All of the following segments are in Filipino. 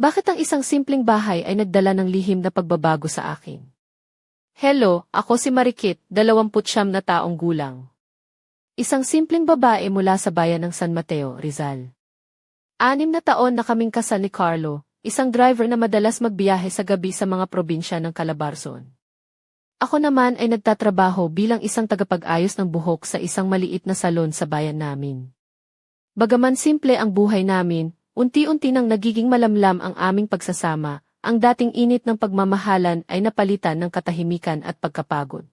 Bakit ang isang simpleng bahay ay nagdala ng lihim na pagbabago sa akin? Hello, ako si Marikit, 29 na taong gulang. Isang simpleng babae mula sa bayan ng San Mateo, Rizal. 6 na taon na kaming kasal ni Carlo, isang driver na madalas magbiyahe sa gabi sa mga probinsya ng Calabarzon. Ako naman ay nagtatrabaho bilang isang tagapag-ayos ng buhok sa isang maliit na salon sa bayan namin. Bagaman simple ang buhay namin, unti-unti nang nagiging malamlam ang aming pagsasama, ang dating init ng pagmamahalan ay napalitan ng katahimikan at pagkapagod.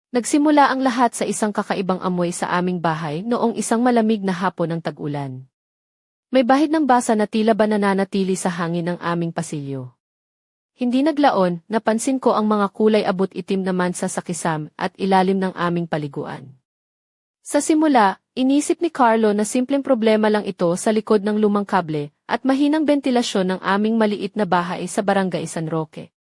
Nagsimula ang lahat sa isang kakaibang amoy sa aming bahay noong isang malamig na hapon ng tag-ulan. May bahid ng basa na tila ba nananatili sa hangin ng aming pasilyo. Hindi naglaon, napansin ko ang mga kulay abot itim naman sa kisam at ilalim ng aming paliguan. Sa simula, inisip ni Carlo na simpleng problema lang ito sa likod ng lumang kable at mahinang bentilasyon ng aming maliit na bahay sa Barangay San Roque.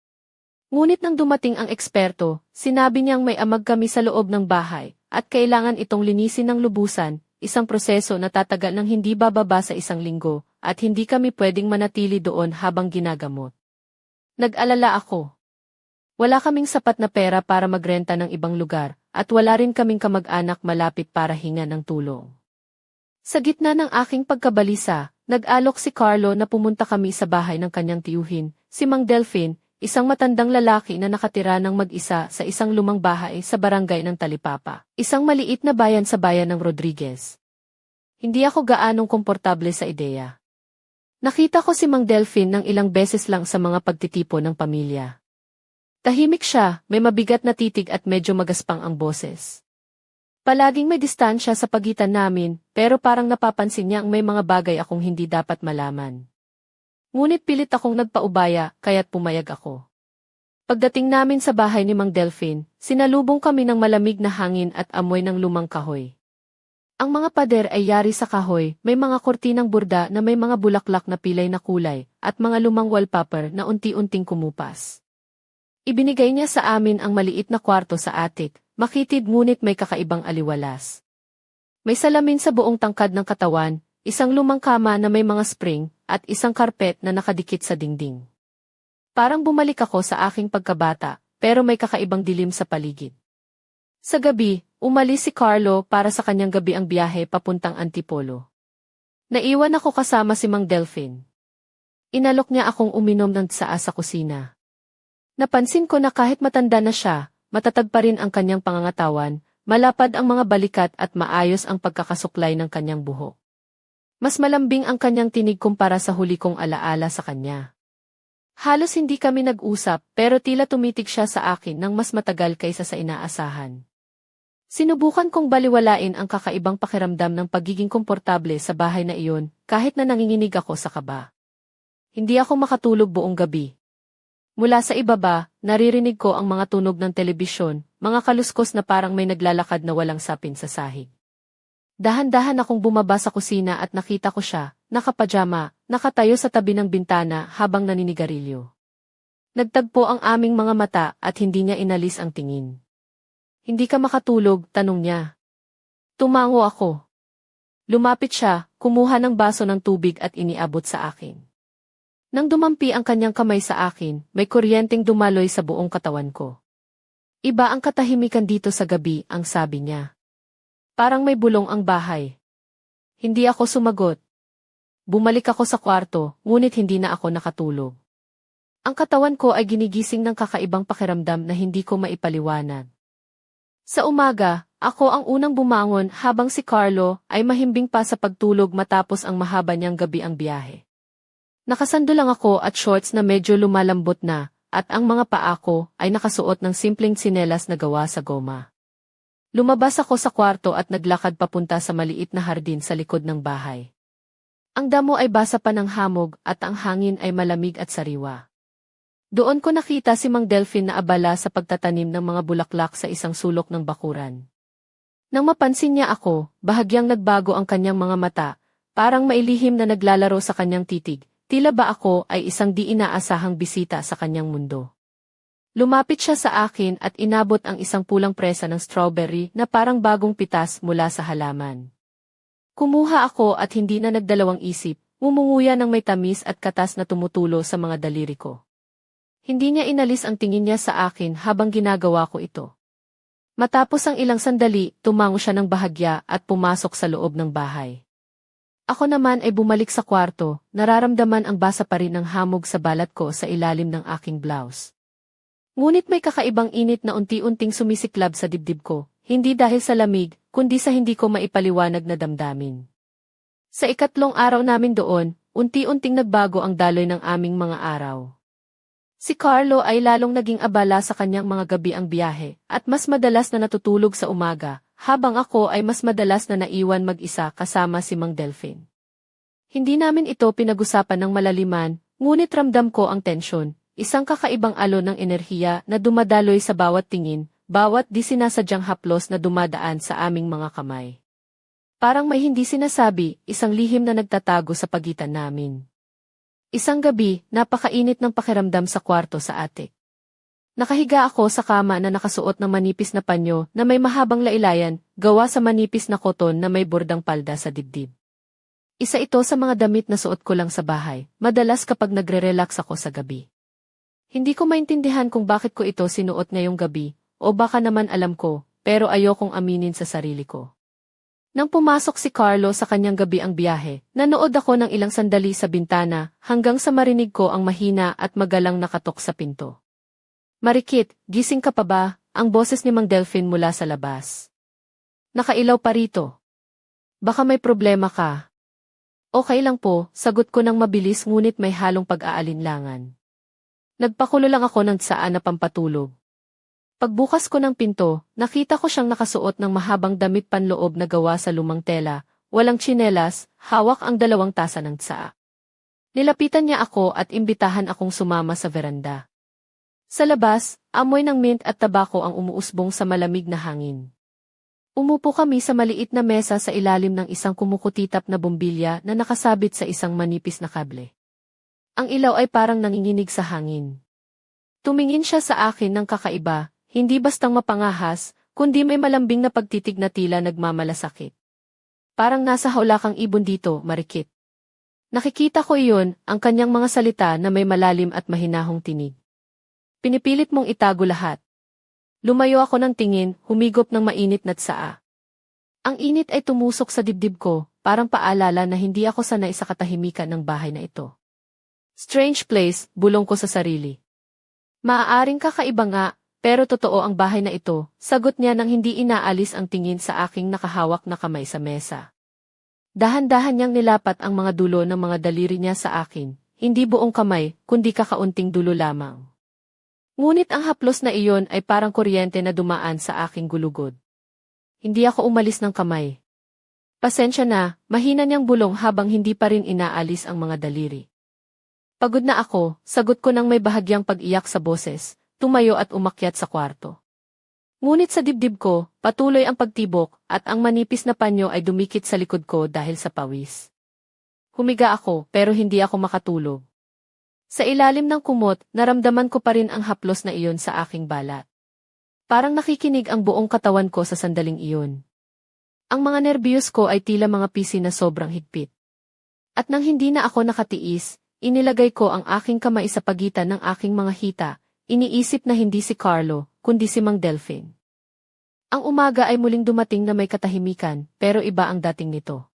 Ngunit nang dumating ang eksperto, sinabi niyang may amag kami sa loob ng bahay at kailangan itong linisin ng lubusan, isang proseso na tatagal ng hindi bababa sa 1 linggo at hindi kami pwedeng manatili doon habang ginagamot. Nag-alala ako. Wala kaming sapat na pera para magrenta ng ibang lugar, at wala rin kaming kamag-anak malapit para hingan ng tulong. Sa gitna ng aking pagkabalisa, nag-alok si Carlo na pumunta kami sa bahay ng kanyang tiyuhin, si Mang Delfin, isang matandang lalaki na nakatira ng mag-isa sa isang lumang bahay sa barangay ng Talipapa, isang maliit na bayan sa bayan ng Rodriguez. Hindi ako gaanong komportable sa ideya. Nakita ko si Mang Delfin ng ilang beses lang sa mga pagtitipon ng pamilya. Tahimik siya, may mabigat na titig at medyo magaspang ang boses. Palaging may distansya sa pagitan namin, pero parang napapansin niya ang may mga bagay akong hindi dapat malaman. Ngunit pilit akong nagpaubaya, kaya't pumayag ako. Pagdating namin sa bahay ni Mang Delfin, sinalubong kami ng malamig na hangin at amoy ng lumang kahoy. Ang mga pader ay yari sa kahoy, may mga kortinang burda na may mga bulaklak na pilay na kulay, at mga lumang wallpaper na unti-unting kumupas. Ibinigay niya sa amin ang maliit na kwarto sa attic, makitid ngunit may kakaibang aliwalas. May salamin sa buong tangkad ng katawan, isang lumang kama na may mga spring, at isang karpet na nakadikit sa dingding. Parang bumalik ako sa aking pagkabata, pero may kakaibang dilim sa paligid. Sa gabi, umalis si Carlo para sa kanyang gabi ang biyahe papuntang Antipolo. Naiwan ako kasama si Mang Delfin. Inalok niya akong uminom ng tsaa sa kusina. Napansin ko na kahit matanda na siya, matatag pa rin ang kanyang pangangatawan, malapad ang mga balikat at maayos ang pagkakasuklay ng kanyang buhok. Mas malambing ang kanyang tinig kumpara sa huli kong alaala sa kanya. Halos hindi kami nag-usap pero tila tumitig siya sa akin ng mas matagal kaysa sa inaasahan. Sinubukan kong baliwalain ang kakaibang pakiramdam ng pagiging komportable sa bahay na iyon, kahit na nanginginig ako sa kaba. Hindi ako makatulog buong gabi. Mula sa ibaba, naririnig ko ang mga tunog ng telebisyon, mga kaluskos na parang may naglalakad na walang sapin sa sahig. Dahan-dahan akong bumaba sa kusina at nakita ko siya, nakapajama, nakatayo sa tabi ng bintana habang naninigarilyo. Nagtagpo ang aming mga mata at hindi niya inalis ang tingin. Hindi ka makatulog, tanong niya. Tumango ako. Lumapit siya, kumuha ng baso ng tubig at iniabot sa akin. Nang dumampi ang kanyang kamay sa akin, may kuryenteng dumaloy sa buong katawan ko. Iba ang katahimikan dito sa gabi, ang sabi niya. Parang may bulong ang bahay. Hindi ako sumagot. Bumalik ako sa kwarto, ngunit hindi na ako nakatulog. Ang katawan ko ay ginigising ng kakaibang pakiramdam na hindi ko maipaliwanag. Sa umaga, ako ang unang bumangon habang si Carlo ay mahimbing pa sa pagtulog matapos ang mahaba niyang gabi ang biyahe. Nakasando lang ako at shorts na medyo lumalambot na, at ang mga paa ko ay nakasuot ng simpleng tsinelas na gawa sa goma. Lumabas ako sa kwarto at naglakad papunta sa maliit na hardin sa likod ng bahay. Ang damo ay basa pa ng hamog at ang hangin ay malamig at sariwa. Doon ko nakita si Mang Delfin na abala sa pagtatanim ng mga bulaklak sa isang sulok ng bakuran. Nang mapansin niya ako, bahagyang nagbago ang kanyang mga mata, parang mailihim na naglalaro sa kanyang titig, tila ba ako ay isang di inaasahang bisita sa kanyang mundo. Lumapit siya sa akin at inabot ang isang pulang presa ng strawberry na parang bagong pitas mula sa halaman. Kumuha ako at hindi na nagdalawang isip, ngumunguya ng may tamis at katas na tumutulo sa mga daliri ko. Hindi niya inalis ang tingin niya sa akin habang ginagawa ko ito. Matapos ang ilang sandali, tumango siya ng bahagya at pumasok sa loob ng bahay. Ako naman ay bumalik sa kwarto, nararamdaman ang basa pa rin ng hamog sa balat ko sa ilalim ng aking blouse. Ngunit may kakaibang init na unti-unting sumisiklab sa dibdib ko, hindi dahil sa lamig, kundi sa hindi ko maipaliwanag na damdamin. Sa ikatlong araw namin doon, unti-unting nagbago ang daloy ng aming mga araw. Si Carlo ay lalong naging abala sa kanyang mga gabi ang biyahe, at mas madalas na natutulog sa umaga, habang ako ay mas madalas na naiwan mag-isa kasama si Mang Delfin. Hindi namin ito pinag-usapan ng malaliman, ngunit ramdam ko ang tensyon, isang kakaibang alon ng enerhiya na dumadaloy sa bawat tingin, bawat di sinasadyang haplos na dumadaan sa aming mga kamay. Parang may hindi sinasabi, isang lihim na nagtatago sa pagitan namin. Isang gabi, napakainit ng pakiramdam sa kwarto sa atik. Nakahiga ako sa kama na nakasuot ng manipis na panyo na may mahabang lailayan, gawa sa manipis na koton na may bordang palda sa dibdib. Isa ito sa mga damit na suot ko lang sa bahay, madalas kapag nagre-relax ako sa gabi. Hindi ko maintindihan kung bakit ko ito sinuot ngayong gabi, o baka naman alam ko, pero ayokong aminin sa sarili ko. Nang pumasok si Carlo sa kanyang gabi ang biyahe, nanood ako ng ilang sandali sa bintana hanggang sa marinig ko ang mahina at magalang nakatok sa pinto. Marikit, gising ka pa ba? Ang boses ni Mang Delfin mula sa labas. Nakailaw pa rito. Baka may problema ka. Okay lang po, sagot ko ng mabilis ngunit may halong pag-aalinlangan. Nagpakulo lang ako ng tsaan na pampatulog. Pagbukas ko ng pinto, nakita ko siyang nakasuot ng mahabang damit panloob na gawa sa lumang tela, walang tsinelas, hawak ang 2 tasa ng tsaa. Nilapitan niya ako at imbitahan akong sumama sa veranda. Sa labas, amoy ng mint at tabako ang umuusbong sa malamig na hangin. Umupo kami sa maliit na mesa sa ilalim ng isang kumukutitap na bombilya na nakasabit sa isang manipis na kable. Ang ilaw ay parang nanginginig sa hangin. Tumingin siya sa akin ng kakaiba, hindi bastang mapangahas, kundi may malambing na pagtitig na tila nagmamalasakit. Parang nasa hawla kang ibon dito, Marikit. Nakikita ko iyon, ang kanyang mga salita na may malalim at mahinahong tinig. Pinipilit mong itago lahat. Lumayo ako ng tingin, humigop ng mainit na tsaa. Ang init ay tumusok sa dibdib ko, parang paalala na hindi ako sanay sa katahimikan ng bahay na ito. Strange place, bulong ko sa sarili. Maaaring kakaiba nga, pero totoo ang bahay na ito, sagot niya nang hindi inaalis ang tingin sa aking nakahawak na kamay sa mesa. Dahan-dahan niyang nilapat ang mga dulo ng mga daliri niya sa akin, hindi buong kamay, kundi kakaunting dulo lamang. Ngunit ang haplos na iyon ay parang kuryente na dumaan sa aking gulugod. Hindi ako umalis ng kamay. Pasensya na, mahina niyang bulong habang hindi pa rin inaalis ang mga daliri. Pagod na ako, sagot ko nang may bahagyang pag-iyak sa boses. Tumayo at umakyat sa kwarto. Ngunit sa dibdib ko, patuloy ang pagtibok at ang manipis na panyo ay dumikit sa likod ko dahil sa pawis. Humiga ako pero hindi ako makatulog. Sa ilalim ng kumot, naramdaman ko pa rin ang haplos na iyon sa aking balat. Parang nakikinig ang buong katawan ko sa sandaling iyon. Ang mga nerbiyos ko ay tila mga pisi na sobrang higpit. At nang hindi na ako nakatiis, inilagay ko ang aking kamay sa pagitan ng aking mga hita. Iniisip na hindi si Carlo, kundi si Mang Delfin. Ang umaga ay muling dumating na may katahimikan, pero iba ang dating nito.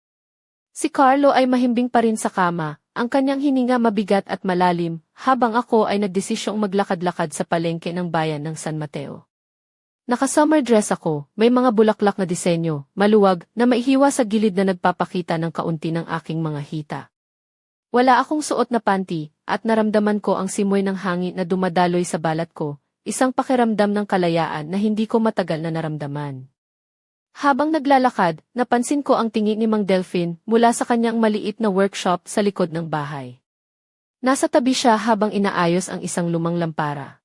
Si Carlo ay mahimbing pa rin sa kama, ang kanyang hininga mabigat at malalim, habang ako ay nagdesisyong maglakad-lakad sa palengke ng bayan ng San Mateo. Naka-summer dress ako, may mga bulaklak na disenyo, maluwag, na maihiwa sa gilid na nagpapakita ng kaunti ng aking mga hita. Wala akong suot na panty, at naramdaman ko ang simoy ng hangin na dumadaloy sa balat ko, isang pakiramdam ng kalayaan na hindi ko matagal na naramdaman. Habang naglalakad, napansin ko ang tingin ni Mang Delfin mula sa kanyang maliit na workshop sa likod ng bahay. Nasa tabi siya habang inaayos ang isang lumang lampara.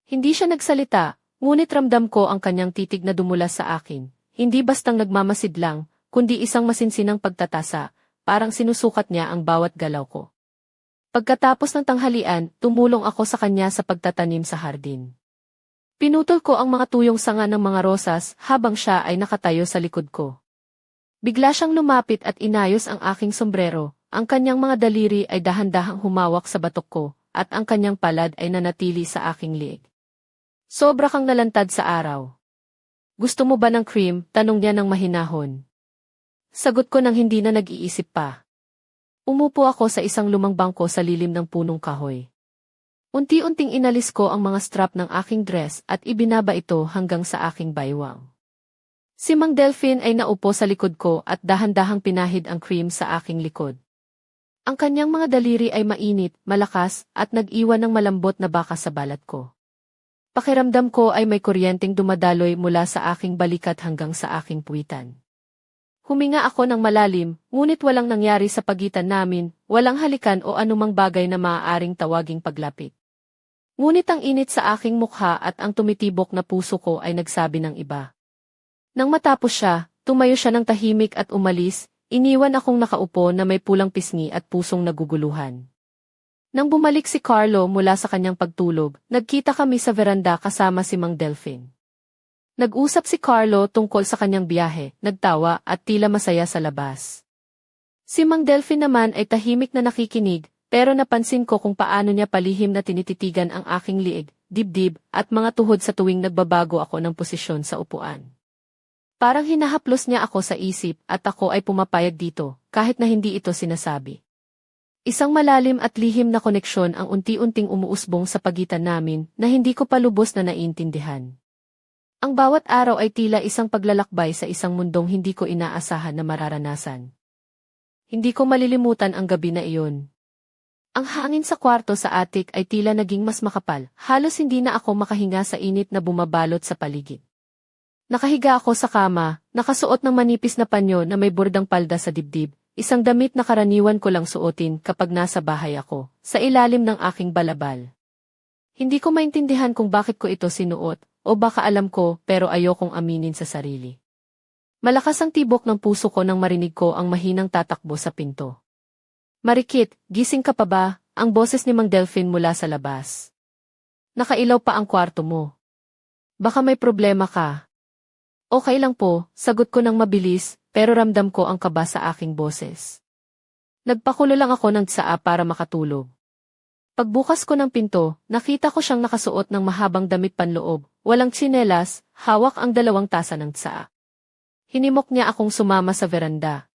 Hindi siya nagsalita, ngunit ramdam ko ang kanyang titig na dumulas sa akin, hindi bastang nagmamasid lang, kundi isang masinsinang pagtatasa, parang sinusukat niya ang bawat galaw ko. Pagkatapos ng tanghalian, tumulong ako sa kanya sa pagtatanim sa hardin. Pinutol ko ang mga tuyong sanga ng mga rosas habang siya ay nakatayo sa likod ko. Bigla siyang lumapit at inayos ang aking sombrero, ang kanyang mga daliri ay dahan-dahang humawak sa batok ko, at ang kanyang palad ay nanatili sa aking liig. Sobra kang nalantad sa araw. Gusto mo ba ng cream? Tanong niya ng mahinahon. Sagot ko nang hindi na nag-iisip pa. Umupo ako sa isang lumang bangko sa lilim ng punong kahoy. Unti-unting inalis ko ang mga strap ng aking dress at ibinaba ito hanggang sa aking baywang. Si Mang Delphine ay naupo sa likod ko at dahan-dahang pinahid ang cream sa aking likod. Ang kanyang mga daliri ay mainit, malakas, at nag-iwan ng malambot na baka sa balat ko. Pakiramdam ko ay may kuryenteng dumadaloy mula sa aking balikat hanggang sa aking puwitan. Huminga ako ng malalim, ngunit walang nangyari sa pagitan namin, walang halikan o anumang bagay na maaaring tawaging paglapit. Ngunit ang init sa aking mukha at ang tumitibok na puso ko ay nagsabi ng iba. Nang matapos siya, tumayo siya ng tahimik at umalis, iniwan akong nakaupo na may pulang pisngi at pusong naguguluhan. Nang bumalik si Carlo mula sa kanyang pagtulog, nagkita kami sa veranda kasama si Mang Delphine. Nag-usap si Carlo tungkol sa kanyang biyahe, nagtawa at tila masaya sa labas. Si Mang Delphine naman ay tahimik na nakikinig, pero napansin ko kung paano niya palihim na tinititigan ang aking liig, dibdib, at mga tuhod sa tuwing nagbabago ako ng posisyon sa upuan. Parang hinahaplos niya ako sa isip at ako ay pumapayag dito, kahit na hindi ito sinasabi. Isang malalim at lihim na koneksyon ang unti-unting umuusbong sa pagitan namin na hindi ko pa lubos na naiintindihan. Ang bawat araw ay tila isang paglalakbay sa isang mundong hindi ko inaasahan na mararanasan. Hindi ko malilimutan ang gabi na iyon. Ang hangin sa kwarto sa atik ay tila naging mas makapal, halos hindi na ako makahinga sa init na bumabalot sa paligid. Nakahiga ako sa kama, nakasuot ng manipis na panyo na may bordang palda sa dibdib, isang damit na karaniwan ko lang suotin kapag nasa bahay ako, sa ilalim ng aking balabal. Hindi ko maintindihan kung bakit ko ito sinuot, o baka alam ko pero ayokong aminin sa sarili. Malakas ang tibok ng puso ko nang marinig ko ang mahinang tatakbo sa pinto. Marikit, gising ka pa ba? Ang boses ni Mang Delphine mula sa labas. Nakailaw pa ang kwarto mo. Baka may problema ka. Okay lang po, sagot ko ng mabilis, pero ramdam ko ang kaba sa aking boses. Nagpakulo lang ako ng tsaa para makatulog. Pagbukas ko ng pinto, nakita ko siyang nakasuot ng mahabang damit panloob, walang tsinelas, hawak ang 2 tasa ng tsaa. Hinimok niya akong sumama sa veranda.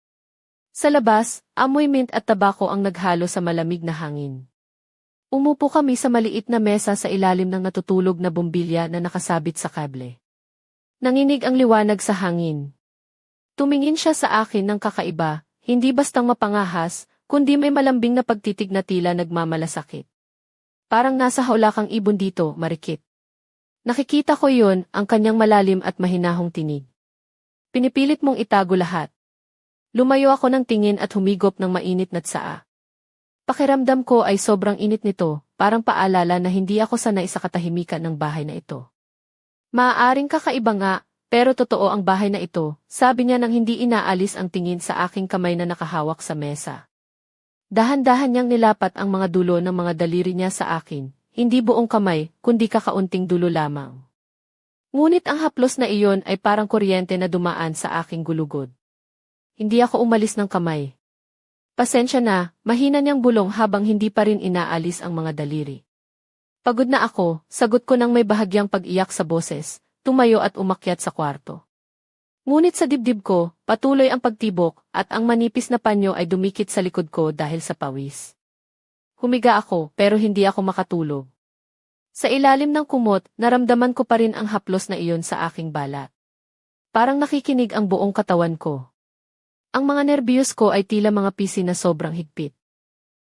Sa labas, amoy mint at tabako ang naghalo sa malamig na hangin. Umupo kami sa maliit na mesa sa ilalim ng natutulog na bombilya na nakasabit sa kable. Nanginig ang liwanag sa hangin. Tumingin siya sa akin ng kakaiba, hindi bastang mapangahas, kundi may malambing na pagtitig na tila nagmamalasakit. Parang nasa hawla kang ibon dito, Marikit. Nakikita ko yon, ang kanyang malalim at mahinahong tinig. Pinipilit mong itago lahat. Lumayo ako ng tingin at humigop ng mainit na tsaa. Pakiramdam ko ay sobrang init nito, parang paalala na hindi ako sanay sa katahimikan ng bahay na ito. Maaaring kakaiba nga, pero totoo ang bahay na ito, sabi niya nang hindi inaalis ang tingin sa aking kamay na nakahawak sa mesa. Dahan-dahan niyang nilapat ang mga dulo ng mga daliri niya sa akin, hindi buong kamay, kundi kakaunting dulo lamang. Ngunit ang haplos na iyon ay parang kuryente na dumaan sa aking gulugod. Hindi ako umalis ng kamay. Pasensya na, mahina niyang bulong habang hindi pa rin inaalis ang mga daliri. Pagod na ako, sagot ko nang may bahagyang pag-iyak sa boses, tumayo at umakyat sa kwarto. Ngunit sa dibdib ko, patuloy ang pagtibok at ang manipis na panyo ay dumikit sa likod ko dahil sa pawis. Humiga ako pero hindi ako makatulog. Sa ilalim ng kumot, naramdaman ko pa rin ang haplos na iyon sa aking balat. Parang nakikinig ang buong katawan ko. Ang mga nerbiyos ko ay tila mga pisi na sobrang higpit.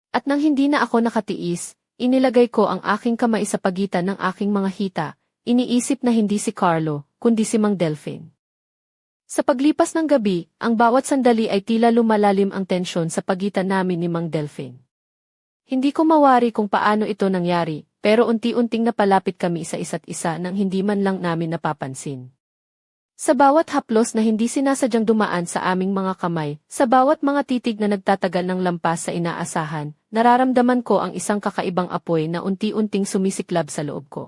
At nang hindi na ako nakatiis, inilagay ko ang aking kamay sa pagitan ng aking mga hita, iniisip na hindi si Carlo, kundi si Mang Delphine. Sa paglipas ng gabi, ang bawat sandali ay tila lumalalim ang tensyon sa pagitan namin ni Mang Delphine. Hindi ko mawari kung paano ito nangyari, pero unti-unting napalapit kami sa isa't isa nang hindi man lang namin napapansin. Sa bawat haplos na hindi sinasadyang dumaan sa aming mga kamay, sa bawat mga titig na nagtatagal ng lampas sa inaasahan, nararamdaman ko ang isang kakaibang apoy na unti-unting sumisiklab sa loob ko.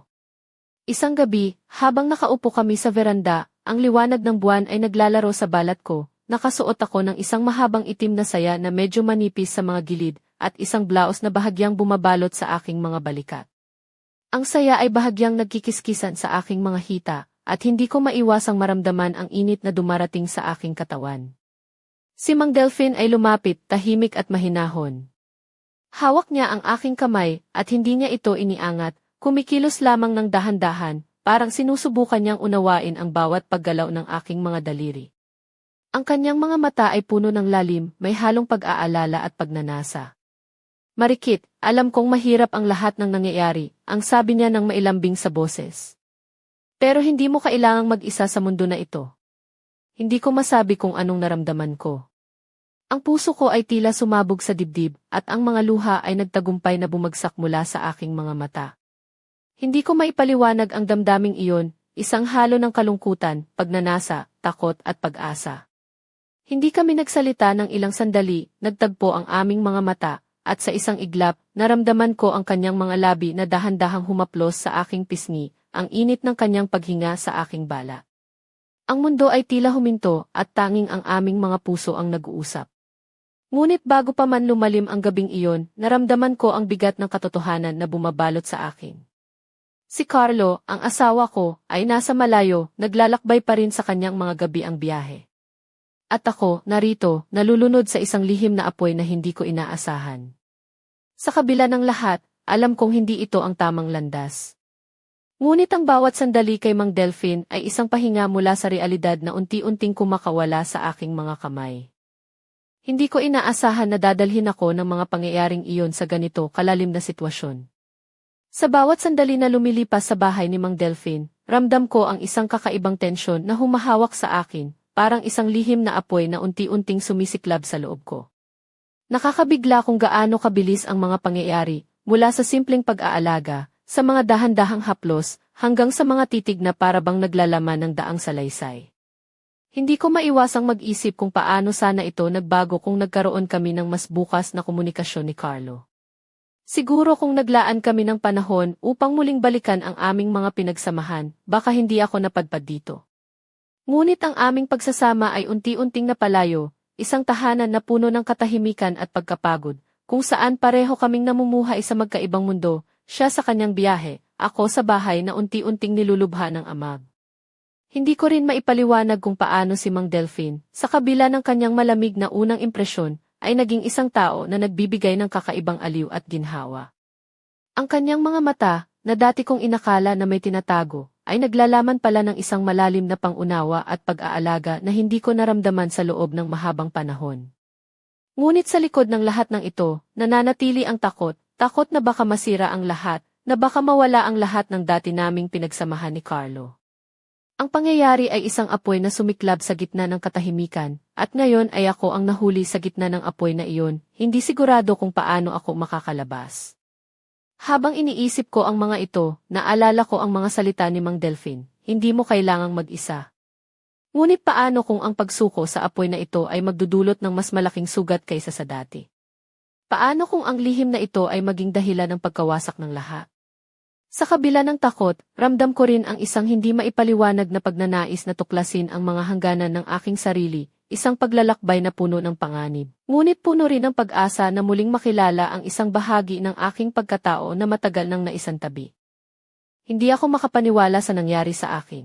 Isang gabi, habang nakaupo kami sa veranda, ang liwanag ng buwan ay naglalaro sa balat ko, nakasuot ako ng isang mahabang itim na saya na medyo manipis sa mga gilid at isang blouse na bahagyang bumabalot sa aking mga balikat. Ang saya ay bahagyang nagkikiskisan sa aking mga hita at hindi ko maiwasang maramdaman ang init na dumarating sa aking katawan. Si Mang Delphine ay lumapit, tahimik at mahinahon. Hawak niya ang aking kamay at hindi niya ito iniangat, kumikilos lamang ng dahan-dahan, parang sinusubukan niyang unawain ang bawat paggalaw ng aking mga daliri. Ang kanyang mga mata ay puno ng lalim, may halong pag-aalala at pagnanasa. Marikit, alam kong mahirap ang lahat ng nangyayari, ang sabi niya ng mailambing sa boses. Pero hindi mo kailangang mag-isa sa mundo na ito. Hindi ko masabi kung anong naramdaman ko. Ang puso ko ay tila sumabog sa dibdib at ang mga luha ay nagtagumpay na bumagsak mula sa aking mga mata. Hindi ko maipaliwanag ang damdaming iyon, isang halo ng kalungkutan, pagnanasa, takot at pag-asa. Hindi kami nagsalita ng ilang sandali, nagtagpo ang aming mga mata, at sa isang iglap, naramdaman ko ang kanyang mga labi na dahan-dahang humaplos sa aking pisngi, ang init ng kanyang paghinga sa aking bala. Ang mundo ay tila huminto at tanging ang aming mga puso ang nag-uusap. Ngunit bago pa man lumalim ang gabing iyon, naramdaman ko ang bigat ng katotohanan na bumabalot sa akin. Si Carlo, ang asawa ko, ay nasa malayo, naglalakbay pa rin sa kanyang mga gabi ang biyahe. At ako, narito, nalulunod sa isang lihim na apoy na hindi ko inaasahan. Sa kabila ng lahat, alam kong hindi ito ang tamang landas. Ngunit ang bawat sandali kay Mang Delphine ay isang pahinga mula sa realidad na unti-unting kumakawala sa aking mga kamay. Hindi ko inaasahan na dadalhin ako ng mga pangyayaring iyon sa ganito kalalim na sitwasyon. Sa bawat sandali na lumilipas sa bahay ni Mang Delphine, ramdam ko ang isang kakaibang tensyon na humahawak sa akin, parang isang lihim na apoy na unti-unting sumisiklab sa loob ko. Nakakabigla kung gaano kabilis ang mga pangyayari, mula sa simpleng pag-aalaga, sa mga dahan-dahang haplos, hanggang sa mga titig na parabang naglalaman ng daang salaysay. Hindi ko maiwasang mag-isip kung paano sana ito nagbago kung nagkaroon kami ng mas bukas na komunikasyon ni Carlo. Siguro kung naglaan kami ng panahon upang muling balikan ang aming mga pinagsamahan, baka hindi ako napadpad dito. Ngunit ang aming pagsasama ay unti-unting napalayo, isang tahanan na puno ng katahimikan at pagkapagod, kung saan pareho kaming namumuhay sa magkaibang mundo, siya sa kanyang biyahe, ako sa bahay na unti-unting nilulubha ng amag. Hindi ko rin maipaliwanag kung paano si Mang Delphine, sa kabila ng kanyang malamig na unang impresyon, ay naging isang tao na nagbibigay ng kakaibang aliw at ginhawa. Ang kanyang mga mata, na dati kong inakala na may tinatago, ay naglalaman pala ng isang malalim na pangunawa at pag-aalaga na hindi ko naramdaman sa loob ng mahabang panahon. Ngunit sa likod ng lahat ng ito, nananatili ang takot na baka masira ang lahat, na baka mawala ang lahat ng dati naming pinagsamahan ni Carlo. Ang pangyayari ay isang apoy na sumiklab sa gitna ng katahimikan, at ngayon ay ako ang nahuli sa gitna ng apoy na iyon, hindi sigurado kung paano ako makakalabas. Habang iniisip ko ang mga ito, naalala ko ang mga salita ni Mang Delphine, hindi mo kailangang mag-isa. Ngunit paano kung ang pagsuko sa apoy na ito ay magdudulot ng mas malaking sugat kaysa sa dati? Paano kung ang lihim na ito ay maging dahilan ng pagkawasak ng lahat? Sa kabila ng takot, ramdam ko rin ang isang hindi maipaliwanag na pagnanais na tuklasin ang mga hangganan ng aking sarili, isang paglalakbay na puno ng panganib. Ngunit puno rin ng pag-asa na muling makilala ang isang bahagi ng aking pagkatao na matagal nang naisantabi. Hindi ako makapaniwala sa nangyari sa akin.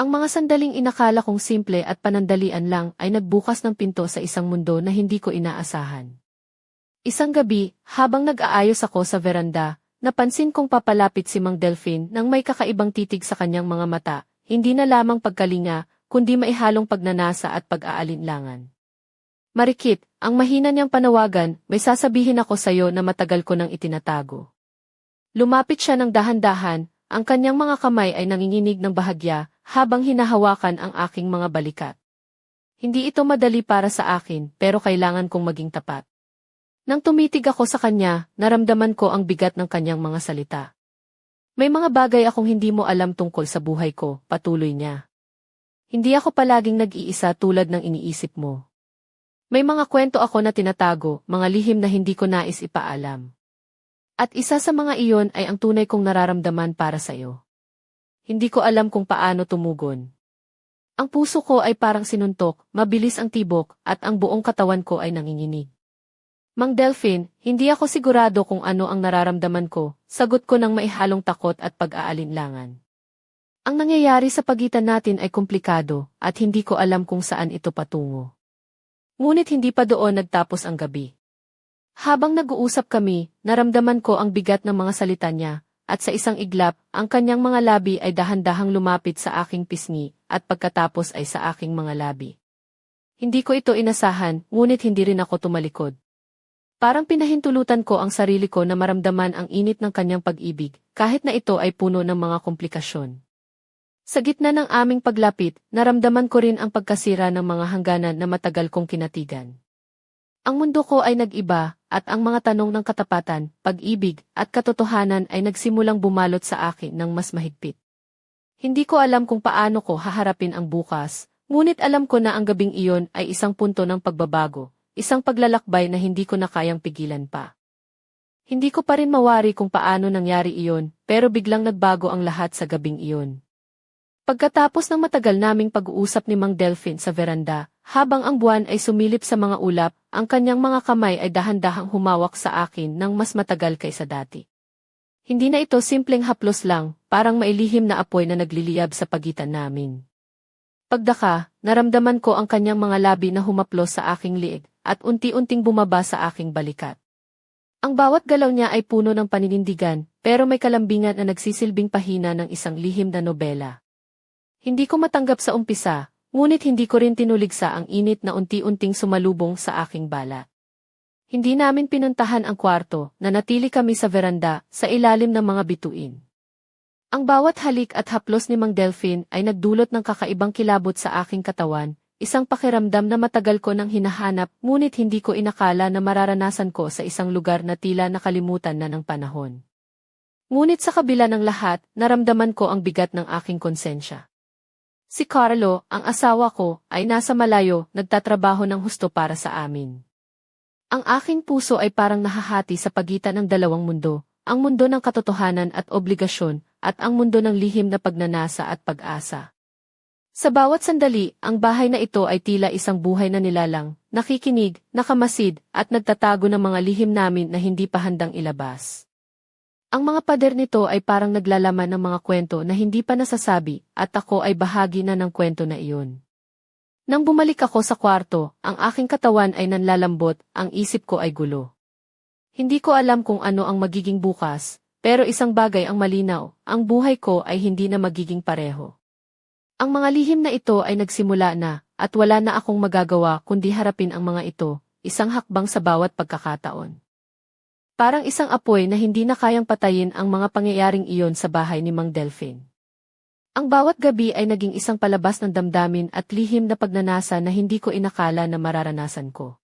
Ang mga sandaling inakala kong simple at panandalian lang ay nagbukas ng pinto sa isang mundo na hindi ko inaasahan. Isang gabi, habang nag-aayos ako sa veranda, napansin kong papalapit si Mang Delphine nang may kakaibang titig sa kanyang mga mata, hindi na lamang pagkalinga, kundi maihalong pagnanasa at pag-aalinlangan. Marikit, ang mahina niyang panawagan, may sasabihin ako sa'yo na matagal ko nang itinatago. Lumapit siya ng dahan-dahan, ang kanyang mga kamay ay nanginginig ng bahagya, habang hinahawakan ang aking mga balikat. Hindi ito madali para sa akin, pero kailangan kong maging tapat. Nang tumitig ako sa kanya, naramdaman ko ang bigat ng kanyang mga salita. May mga bagay akong hindi mo alam tungkol sa buhay ko, patuloy niya. Hindi ako palaging nag-iisa tulad ng iniisip mo. May mga kwento ako na tinatago, mga lihim na hindi ko nais ipaalam. At isa sa mga iyon ay ang tunay kong nararamdaman para sa iyo. Hindi ko alam kung paano tumugon. Ang puso ko ay parang sinuntok, mabilis ang tibok, at ang buong katawan ko ay nanginginig. Mang Delphine, hindi ako sigurado kung ano ang nararamdaman ko, sagot ko ng maihalong takot at pag-aalinlangan. Ang nangyayari sa pagitan natin ay komplikado, at hindi ko alam kung saan ito patungo. Ngunit hindi pa doon nagtapos ang gabi. Habang nag-uusap kami, naramdaman ko ang bigat ng mga salita niya, at sa isang iglap, ang kanyang mga labi ay dahan-dahang lumapit sa aking pisngi, at pagkatapos ay sa aking mga labi. Hindi ko ito inasahan, ngunit hindi rin ako tumalikod. Parang pinahintulutan ko ang sarili ko na maramdaman ang init ng kanyang pag-ibig, kahit na ito ay puno ng mga komplikasyon. Sa gitna ng aming paglapit, naramdaman ko rin ang pagkasira ng mga hangganan na matagal kong kinatigan. Ang mundo ko ay nag-iba, at ang mga tanong ng katapatan, pag-ibig, at katotohanan ay nagsimulang bumalot sa akin ng mas mahigpit. Hindi ko alam kung paano ko haharapin ang bukas, ngunit alam ko na ang gabing iyon ay isang punto ng pagbabago. Isang paglalakbay na hindi ko na kayang pigilan pa. Hindi ko pa rin mawari kung paano nangyari iyon, pero biglang nagbago ang lahat sa gabing iyon. Pagkatapos ng matagal naming pag-uusap ni Mang Delphine sa veranda, habang ang buwan ay sumilip sa mga ulap, ang kanyang mga kamay ay dahan-dahang humawak sa akin ng mas matagal kaysa dati. Hindi na ito simpleng haplos lang, parang mailihim na apoy na nagliliyab sa pagitan namin. Pagdaka, naramdaman ko ang kanyang mga labi na humaplos sa aking liig, at unti-unting bumaba sa aking balikat. Ang bawat galaw niya ay puno ng paninindigan, pero may kalambingan na nagsisilbing pahina ng isang lihim na nobela. Hindi ko matanggap sa umpisa, ngunit hindi ko rin tinuligsa ang init na unti-unting sumalubong sa aking balat. Hindi namin pinuntahan ang kwarto, nanatili kami sa veranda, sa ilalim ng mga bituin. Ang bawat halik at haplos ni Mang Delphine ay nagdulot ng kakaibang kilabot sa aking katawan, isang pakiramdam na matagal ko nang hinahanap, ngunit hindi ko inakala na mararanasan ko sa isang lugar na tila nakalimutan na ng panahon. Ngunit sa kabila ng lahat, naramdaman ko ang bigat ng aking konsensya. Si Carlo, ang asawa ko, ay nasa malayo, nagtatrabaho ng husto para sa amin. Ang aking puso ay parang nahahati sa pagitan ng dalawang mundo, ang mundo ng katotohanan at obligasyon, at ang mundo ng lihim na pagnanasa at pag-asa. Sa bawat sandali, ang bahay na ito ay tila isang buhay na nilalang, nakikinig, nakamasid, at nagtatago ng mga lihim namin na hindi pa handang ilabas. Ang mga pader nito ay parang naglalaman ng mga kwento na hindi pa nasasabi, at ako ay bahagi na ng kwento na iyon. Nang bumalik ako sa kwarto, ang aking katawan ay nanlalambot, ang isip ko ay gulo. Hindi ko alam kung ano ang magiging bukas, pero isang bagay ang malinaw, ang buhay ko ay hindi na magiging pareho. Ang mga lihim na ito ay nagsimula na, at wala na akong magagawa kundi harapin ang mga ito, isang hakbang sa bawat pagkakataon. Parang isang apoy na hindi na kayang patayin ang mga pangyayaring iyon sa bahay ni Mang Delphine. Ang bawat gabi ay naging isang palabas ng damdamin at lihim na pagnanasa na hindi ko inakala na mararanasan ko.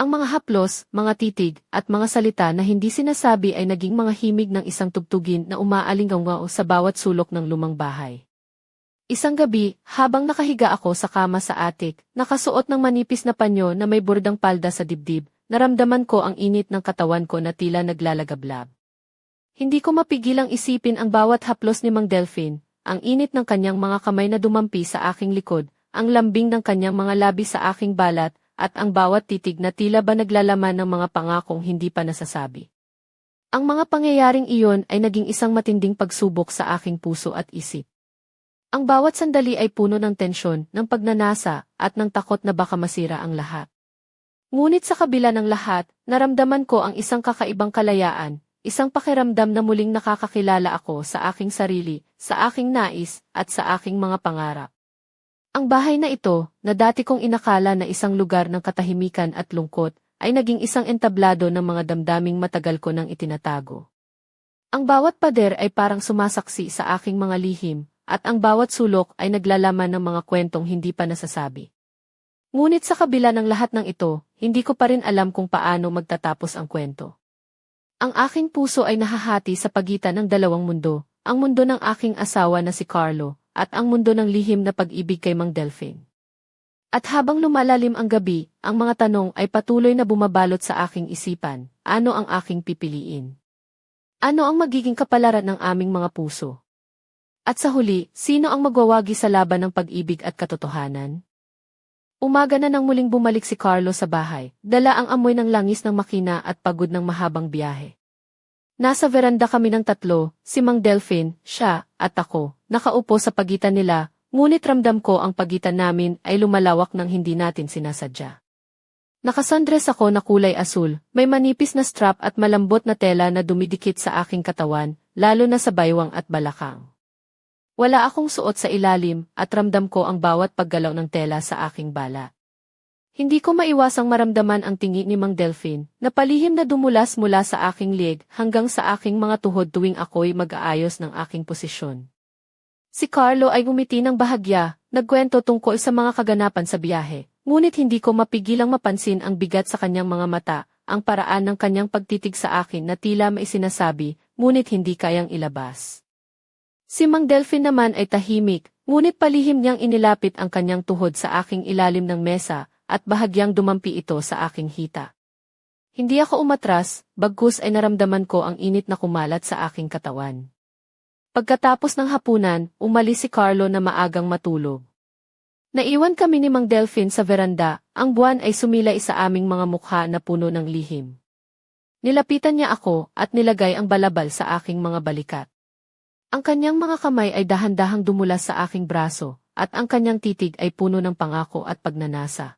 Ang mga haplos, mga titig, at mga salita na hindi sinasabi ay naging mga himig ng isang tugtugin na umaalingaw sa bawat sulok ng lumang bahay. Isang gabi, habang nakahiga ako sa kama sa atik, nakasuot ng manipis na panyo na may bordang palda sa dibdib, naramdaman ko ang init ng katawan ko na tila naglalagablab. Hindi ko mapigilang isipin ang bawat haplos ni Mang Delphine, ang init ng kanyang mga kamay na dumampi sa aking likod, ang lambing ng kanyang mga labi sa aking balat, at ang bawat titig na tila ba naglalaman ng mga pangakong hindi pa nasasabi. Ang mga pangyayaring iyon ay naging isang matinding pagsubok sa aking puso at isip. Ang bawat sandali ay puno ng tensyon, ng pagnanasa, at ng takot na baka masira ang lahat. Ngunit sa kabila ng lahat, naramdaman ko ang isang kakaibang kalayaan, isang pakiramdam na muling nakakakilala ako sa aking sarili, sa aking nais, at sa aking mga pangarap. Ang bahay na ito, na dati kong inakala na isang lugar ng katahimikan at lungkot, ay naging isang entablado ng mga damdaming matagal ko nang itinatago. Ang bawat pader ay parang sumasaksi sa aking mga lihim, at ang bawat sulok ay naglalaman ng mga kwentong hindi pa nasasabi. Ngunit sa kabila ng lahat ng ito, hindi ko pa rin alam kung paano magtatapos ang kwento. Ang aking puso ay nahahati sa pagitan ng dalawang mundo, ang mundo ng aking asawa na si Carlo, at ang mundo ng lihim na pag-ibig kay Mang Delphine. At habang lumalalim ang gabi, ang mga tanong ay patuloy na bumabalot sa aking isipan, ano ang aking pipiliin? Ano ang magiging kapalaran ng aming mga puso? At sa huli, sino ang magwawagi sa laban ng pag-ibig at katotohanan? Umaga na nang muling bumalik si Carlo sa bahay, dala ang amoy ng langis ng makina at pagod ng mahabang biyahe. Nasa veranda kami ng tatlo, si Mang Delphine, siya, at ako, nakaupo sa pagitan nila, ngunit ramdam ko ang pagitan namin ay lumalawak ng hindi natin sinasadya. Nakasundress ako na kulay asul, may manipis na strap at malambot na tela na dumidikit sa aking katawan, lalo na sa baywang at balakang. Wala akong suot sa ilalim at ramdam ko ang bawat paggalaw ng tela sa aking bala. Hindi ko maiwasang maramdaman ang tingi ni Mang Delphine na palihim na dumulas mula sa aking liig hanggang sa aking mga tuhod tuwing ako'y mag-aayos ng aking posisyon. Si Carlo ay ngumiti ng bahagya, nagkwento tungkol sa mga kaganapan sa biyahe, ngunit hindi ko mapigilang mapansin ang bigat sa kanyang mga mata, ang paraan ng kanyang pagtitig sa akin na tila may sinasabi, ngunit hindi kayang ilabas. Si Mang Delphine naman ay tahimik, ngunit palihim niyang inilapit ang kanyang tuhod sa aking ilalim ng mesa, at bahagyang dumampi ito sa aking hita. Hindi ako umatras, bagkus ay naramdaman ko ang init na kumalat sa aking katawan. Pagkatapos ng hapunan, umalis si Carlo na maagang matulog. Naiwan kami ni Mang Delphine sa veranda, ang buwan ay sumilay sa aming mga mukha na puno ng lihim. Nilapitan niya ako at nilagay ang balabal sa aking mga balikat. Ang kanyang mga kamay ay dahan-dahang dumulas sa aking braso, at ang kanyang titig ay puno ng pangako at pagnanasa.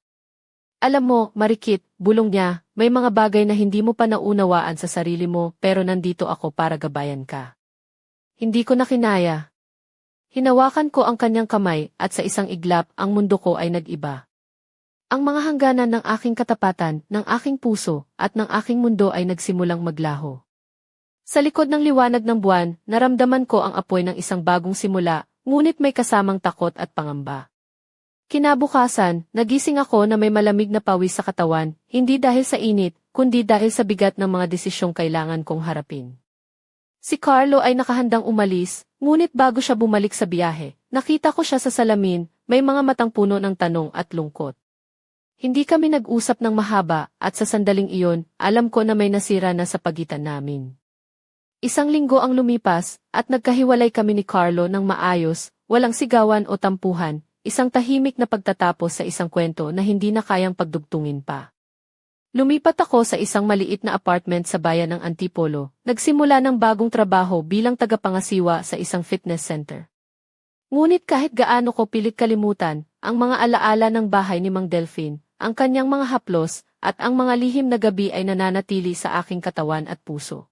Alam mo, Marikit, bulong niya, may mga bagay na hindi mo pa naunawaan sa sarili mo pero nandito ako para gabayan ka. Hindi ko na kinaya. Hinawakan ko ang kanyang kamay at sa isang iglap ang mundo ko ay nag-iba. Ang mga hangganan ng aking katapatan, ng aking puso, at ng aking mundo ay nagsimulang maglaho. Sa likod ng liwanag ng buwan, naramdaman ko ang apoy ng isang bagong simula, ngunit may kasamang takot at pangamba. Kinabukasan, nagising ako na may malamig na pawis sa katawan, hindi dahil sa init, kundi dahil sa bigat ng mga desisyong kailangan kong harapin. Si Carlo ay nakahandang umalis, ngunit bago siya bumalik sa biyahe, nakita ko siya sa salamin, may mga matang puno ng tanong at lungkot. Hindi kami nag-usap ng mahaba, at sa sandaling iyon, alam ko na may nasira na sa pagitan namin. Isang linggo ang lumipas, at nagkahiwalay kami ni Carlo ng maayos, walang sigawan o tampuhan, isang tahimik na pagtatapos sa isang kwento na hindi na kayang pagdugtungin pa. Lumipat ako sa isang maliit na apartment sa bayan ng Antipolo, nagsimula ng bagong trabaho bilang tagapangasiwa sa isang fitness center. Ngunit kahit gaano ko pilit kalimutan, ang mga alaala ng bahay ni Mang Delphine, ang kanyang mga haplos, at ang mga lihim na gabi ay nananatili sa aking katawan at puso.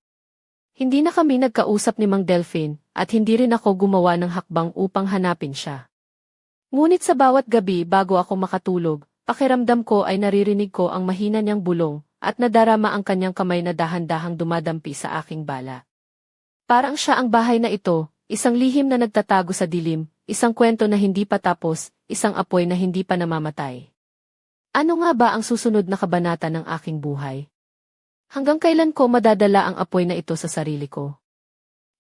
Hindi na kami nagkausap ni Mang Delphine, at hindi rin ako gumawa ng hakbang upang hanapin siya. Ngunit sa bawat gabi bago ako makatulog, pakiramdam ko ay naririnig ko ang mahina niyang bulong, at nadarama ang kanyang kamay na dahan-dahang dumadampi sa aking bala. Parang siya ang bahay na ito, isang lihim na nagtatago sa dilim, isang kwento na hindi pa tapos, isang apoy na hindi pa namamatay. Ano nga ba ang susunod na kabanata ng aking buhay? Hanggang kailan ko madadala ang apoy na ito sa sarili ko?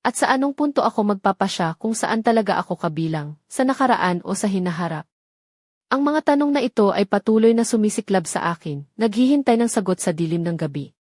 At sa anong punto ako magpapasya kung saan talaga ako kabilang, sa nakaraan o sa hinaharap? Ang mga tanong na ito ay patuloy na sumisiklab sa akin, naghihintay ng sagot sa dilim ng gabi.